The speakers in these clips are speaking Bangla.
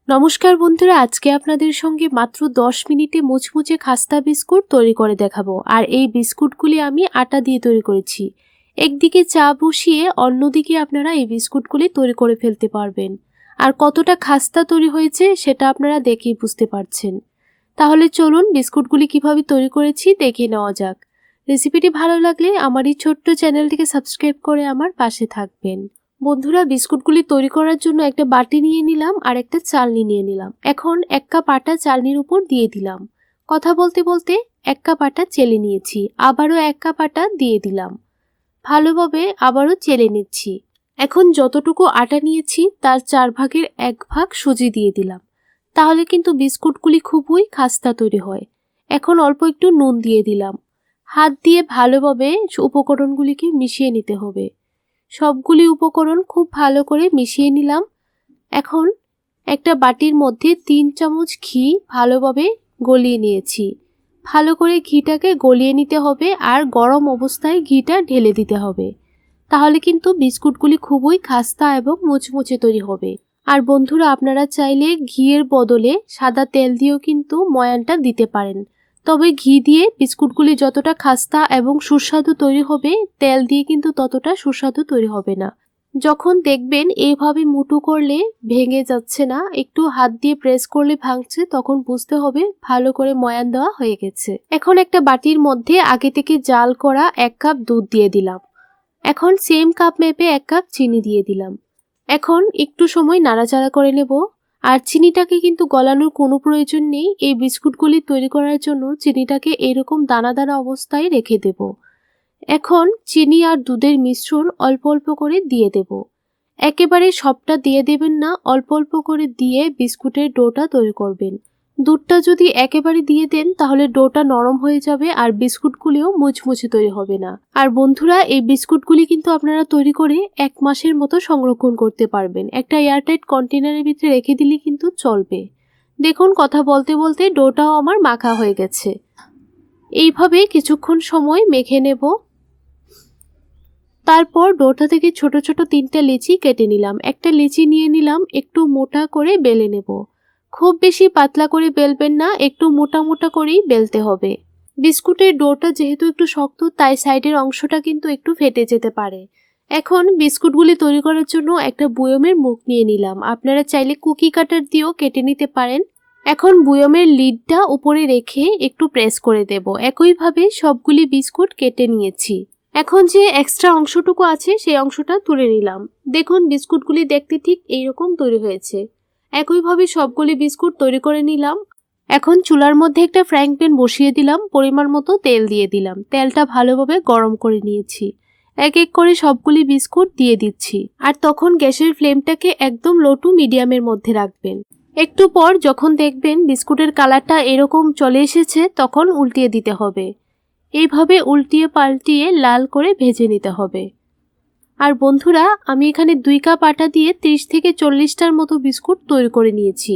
নমস্কার বন্ধুরা, আজকে আপনাদের সঙ্গে মাত্র 10 মিনিটে মুচমুচে খাস্তা বিস্কুট তৈরি করে দেখাবো। আর এই বিস্কুটগুলি আমি আটা দিয়ে তৈরি করেছি। একদিকে চা বসিয়ে অন্যদিকে আপনারা এই বিস্কুটগুলি তৈরি করে ফেলতে পারবেন। আর কতটা খাস্তা তৈরি হয়েছে সেটা আপনারা দেখেই বুঝতে পারছেন। তাহলে চলুন বিস্কুটগুলি কিভাবে তৈরি করেছি দেখে নেওয়া যাক। রেসিপিটি ভালো লাগলে আমার এই ছোট্ট চ্যানেলটিকে সাবস্ক্রাইব করে আমার পাশে থাকবেন। বন্ধুরা, বিস্কুটগুলি তৈরি করার জন্য একটা বাটি নিয়ে নিলাম আর একটা চালনি নিয়ে নিলাম। এখন 1 কাপ আটা চালনির উপর দিয়ে দিলাম। কথা বলতে বলতে 1 কাপ আটা চেলে নিয়েছি। আবারও 1 কাপ আটা দিয়ে দিলাম। ভালোভাবে আবারও চেলে নিচ্ছি। এখন যতটুকু আটা নিয়েছি তার 4 ভাগের 1 ভাগ সুজি দিয়ে দিলাম। তাহলে কিন্তু বিস্কুটগুলি খুবই খাস্তা তৈরি হয়। এখন অল্প একটু নুন দিয়ে দিলাম। হাত দিয়ে ভালোভাবে উপকরণগুলিকে মিশিয়ে নিতে হবে। সবগুলি উপকরণ খুব ভালো করে মিশিয়ে নিলাম। এখন একটা বাটির মধ্যে 3 চামচ ঘি ভালোভাবে গলিয়ে নিয়েছি। ভালো করে ঘিটাকে গলিয়ে নিতে হবে আর গরম অবস্থায় ঘিটা ঢেলে দিতে হবে। তাহলে কিন্তু বিস্কুটগুলি খুবই খাস্তা এবং মুচমুচে তৈরি হবে। আর বন্ধুরা, আপনারা চাইলে ঘিয়ের বদলে সাদা তেল দিয়েও কিন্তু ময়ানটা দিতে পারেন। তবে ঘি দিয়ে বিস্কুটগুলি যতটা খাস্তা এবং সুস্বাদু তৈরি হবে, তেল দিয়ে কিন্তু ততটা সুস্বাদু তৈরি হবে না। যখন দেখবেন এইভাবে মুঠো করলে ভেঙে যাচ্ছে না, একটু হাত দিয়ে প্রেস করলে ভাঙছে, তখন বুঝতে হবে ভালো করে ময়ান দেওয়া হয়ে গেছে। এখন একটা বাটির মধ্যে আগে থেকে জাল করা 1 কাপ দুধ দিয়ে দিলাম। এখন সেম কাপ মেপে 1 কাপ চিনি দিয়ে দিলাম। এখন একটু সময় নাড়াচাড়া করে নেব। আর চিনিটাকে কিন্তু গলানোর কোনো প্রয়োজন নেই। এই বিস্কুটগুলি তৈরি করার জন্য চিনিটাকে এরকম দানা দানা অবস্থায় রেখে দেব। এখন চিনি আর দুধের মিশ্রণ অল্প অল্প করে দিয়ে দেব। একেবারে সবটা দিয়ে দেবেন না, অল্প অল্প করে দিয়ে বিস্কুটের ডোটা তৈরি করবেন। দুধটা যদি একেবারে দিয়ে দেন তাহলে ডোটা নরম হয়ে যাবে আর বিস্কুটগুলিও মুচমুচে তৈরি হবে না। আর বন্ধুরা, এই বিস্কুটগুলি কিন্তু আপনারা তৈরি করে 1 মাসের মতো সংরক্ষণ করতে পারবেন। একটা এয়ারটাইট কন্টেনারের ভিতরে রেখে দিলে কিন্তু চলবে। দেখুন, কথা বলতে বলতে ডোটাও আমার মাখা হয়ে গেছে। এইভাবে কিছুক্ষণ সময় মেখে নেব। তারপর ডোটা থেকে ছোট ছোট 3টে লিচি কেটে নিলাম। একটা লিচি নিয়ে নিলাম, একটু মোটা করে বেলে নেব। খুব বেশি পাতলা করে বেলবেন না, একটু মোটা মোটা করেই বেলতে হবে। বিস্কুটের ডোটা যেহেতু একটু শক্ত, তাই সাইডের অংশটা কিন্তু একটু ফেটে যেতে পারে। এখন বিস্কুটগুলি তৈরি করার জন্য একটা বুয়মের মুখ নিয়ে নিলাম। আপনারা চাইলে কুকি কাটার দিয়েও কেটে নিতে পারেন। এখন বুয়মের লিডটা উপরে রেখে একটু প্রেস করে দেব। একইভাবে সবগুলি বিস্কুট কেটে নিয়েছি। এখন যে এক্সট্রা অংশটুকু আছে সেই অংশটা তুলে নিলাম। দেখুন, বিস্কুটগুলি দেখতে ঠিক এইরকম তৈরি হয়েছে। একইভাবে সবগুলি বিস্কুট তৈরি করে নিলাম। এখন চুলার মধ্যে একটা ফ্রাইং প্যান বসিয়ে দিলাম। পরিমাণ মতো তেল দিয়ে দিলাম। তেলটা ভালোভাবে গরম করে নিয়েছি। এক এক করে সবগুলি বিস্কুট দিয়ে দিচ্ছি। আর তখন গ্যাসের ফ্লেমটাকে একদম লো টু মিডিয়ামের মধ্যে রাখবেন। একটু পর যখন দেখবেন বিস্কুটের কালারটা এরকম চলে এসেছে, তখন উল্টিয়ে দিতে হবে। এইভাবে উল্টিয়ে পাল্টিয়ে লাল করে ভেজে নিতে হবে। আর বন্ধুরা, আমি এখানে 2 কাপ আটা দিয়ে 30 থেকে 40টার মতো বিস্কুট তৈরি করে নিয়েছি।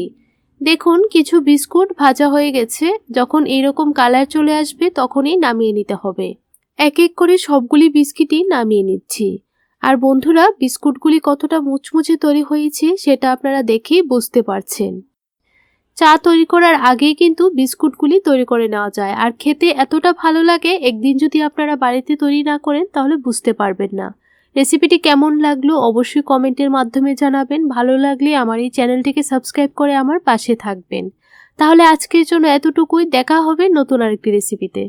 দেখুন, কিছু বিস্কুট ভাজা হয়ে গেছে। যখন এইরকম কালার চলে আসবে তখনই নামিয়ে নিতে হবে। এক এক করে সবগুলি বিস্কিটই নামিয়ে নিচ্ছি। আর বন্ধুরা, বিস্কুটগুলি কতটা মুচমুচে তৈরি হয়েছে সেটা আপনারা দেখেই বুঝতে পারছেন। চা তৈরি করার আগেই কিন্তু বিস্কুটগুলি তৈরি করে নেওয়া যায়। আর খেতে এতটা ভালো লাগে, একদিন যদি আপনারা বাড়িতে তৈরি না করেন তাহলে বুঝতে পারবেন না। রেসিপিটি কেমন লাগলো অবশ্যই কমেন্টের মাধ্যমে জানাবেন। ভালো লাগলে আমার এই চ্যানেলটিকে সাবস্ক্রাইব করে আমার পাশে থাকবেন। তাহলে আজকের জন্য এতটুকুই। দেখা হবে নতুন আরেকটি রেসিপিতে।